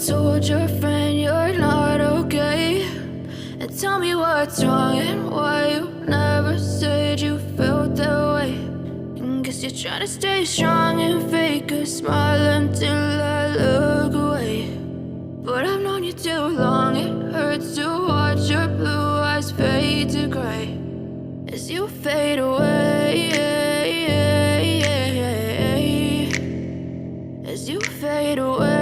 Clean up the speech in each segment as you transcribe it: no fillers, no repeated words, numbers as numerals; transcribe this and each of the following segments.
told your friend you're not okay? And tell me what's wrong and why you never said you felt that way. And guess you're trying to stay strong and fake a smile until I look away. But I've known you too long, it hurts to watch your blue eyes fade to gray as you fade away, as you fade away.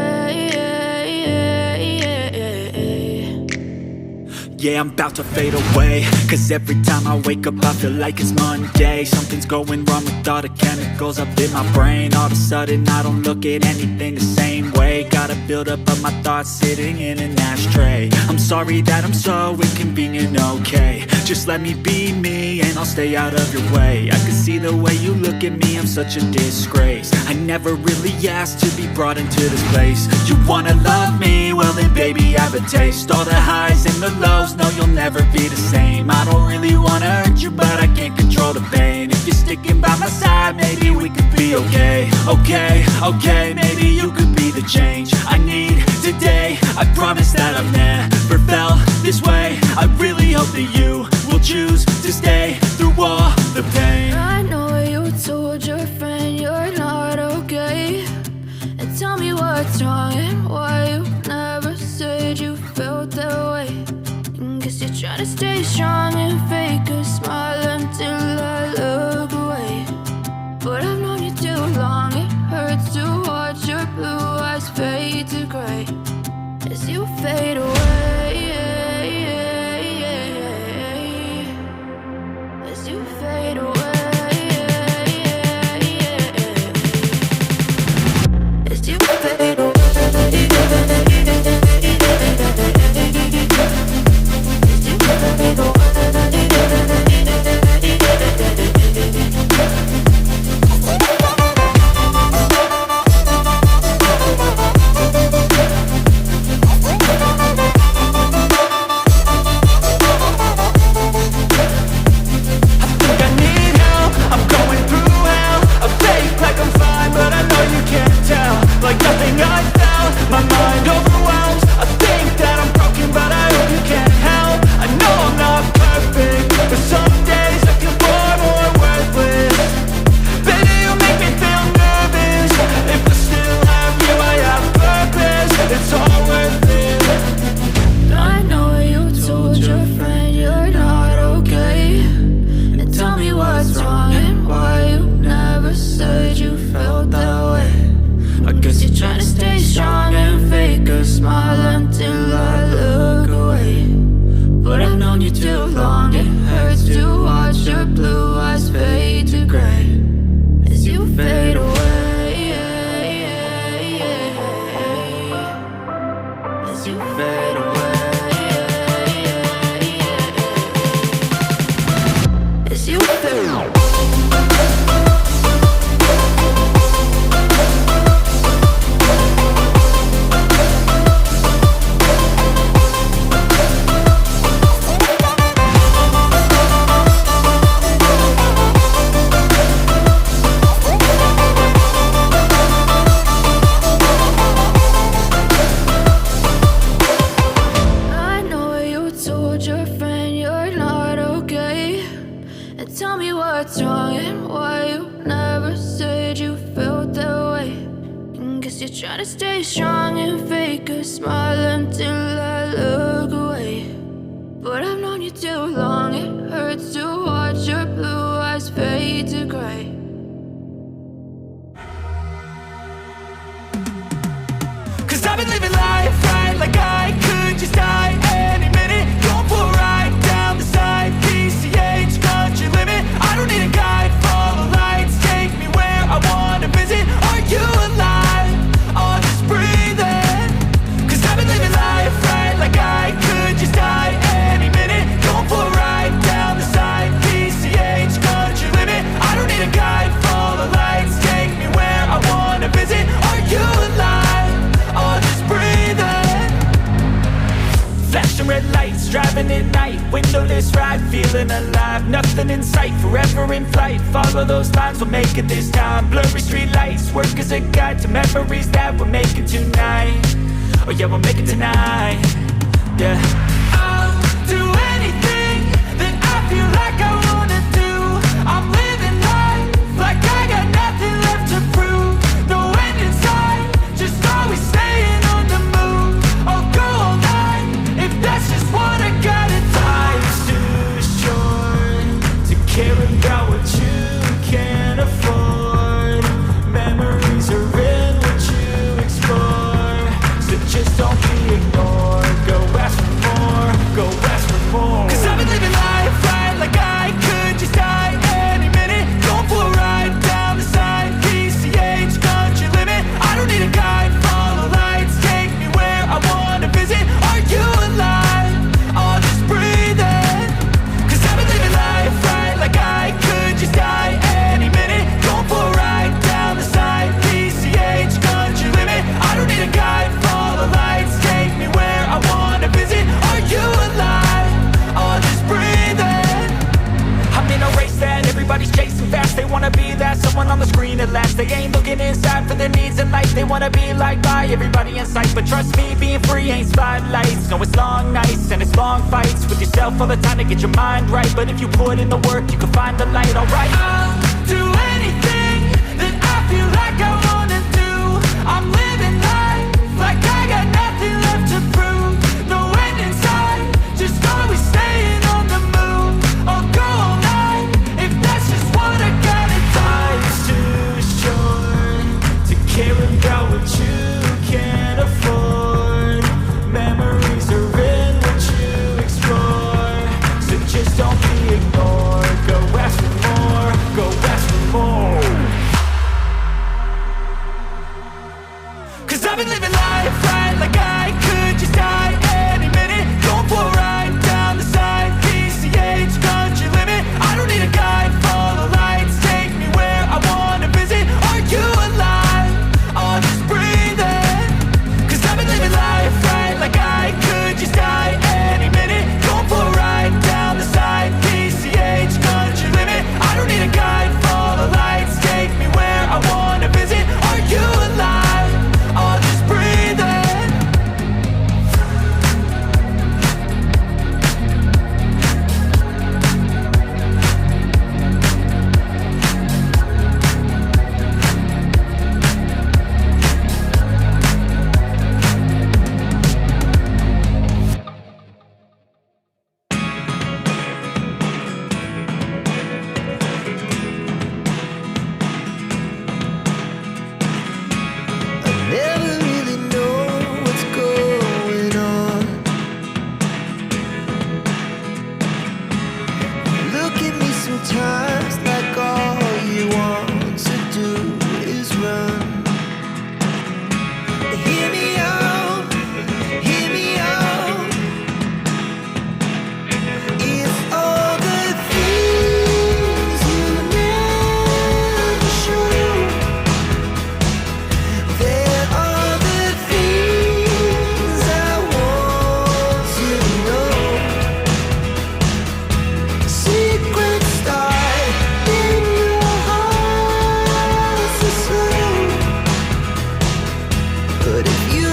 Yeah, I'm about to fade away, cause every time I wake up I feel like it's Monday. Something's going wrong with all the chemicals up in my brain. All of a sudden I don't look at anything the same way. Got a buildup of my thoughts sitting in an ashtray. I'm sorry that I'm so inconvenient, okay? Just let me be me and I'll stay out of your way. I can see the way you look at me, I'm such a disgrace. I never really asked to be brought into this place. You wanna love me? Well then baby I have a taste. All the highs and the lows, no you'll never be the same. I don't really wanna hurt you but I can't control the pain. If you're sticking by my side maybe we could be okay. Okay, maybe you could be the change I need today. I promise that I've never felt this way. I really hope that you will choose to stay through all the pain. I know you told your friend you're not okay. And tell me what's wrong and why you never said you felt that way. And guess you're trying to stay strong and fake a smile until I look away. But I've known you too long, it hurts to watch your blue eyes fade to gray as you fade away, as you fade away, as you fade away. Driving at night, windowless ride, feeling alive. Nothing in sight, forever in flight. Follow those lines, we'll make it this time. Blurry street lights, work as a guide to memories that we're making tonight. oh yeah, we'll make it tonight. Yeah, I'll do anything that I feel like I wanna do. I'm living life like I got nothing left to prove. No end in sight, just always staying on the move. I'll go all night if that's just what I gotta do. Life's too short to care about what you can't afford. Memories are in what you explore, so just don't be ignored. Go ask for more, go ask for more. 'Cause I've been living life right like I could just die any minute. Going for a ride down the side, PCH, country limit. I don't need a guide, follow lights, take me where I wanna visit. Are you alive? I'll just breathe in. 'Cause I've been living life right like I could just die any minute. Going for a ride down the side, PCH, country limit. I don't need a guide, follow lights, take me where I wanna visit. Are you alive? I'll just breathe in. I'm in a race that everybody's chasing fast. They wanna be that someone on the screen at last. They ain't looking inside for their needs in life. They wanna be liked by everybody in sight. But trust me, being free ain't spotlights. No, it's long nights and it's long fights with yourself all the time to get your mind right. But if you put in the work, you can find the light, alright? I'll do anything that I feel like I wanna do. I'm living life like I got nothing left to prove. No end in sight, just always staying on the move. I'll go all night if that's just what I gotta do. Life's too short to care about what you can't afford. Memories are in what you explore, so just don't be ignored. Go ask for more, go ask for more. 'Cause I've been living life right like I could just die any minute. Going for a ride down the side, PCH, country limit. I don't need a guide, follow lights, take me where I wanna visit. Are you alive? I'll just breathe in. 'Cause I've been living life right like I could just die any minute. Going for a ride down the side, PCH, country limit. I don't need a guide, follow lights, take me where I wanna visit. Are you alive? I'll just breathe in. Never really know what's going on. Look at me sometimes like all you want to do is run. Hear me out, hear me out. It's all the things you never show. There are the things I want to know. Secrets start in your heart so slow. But if you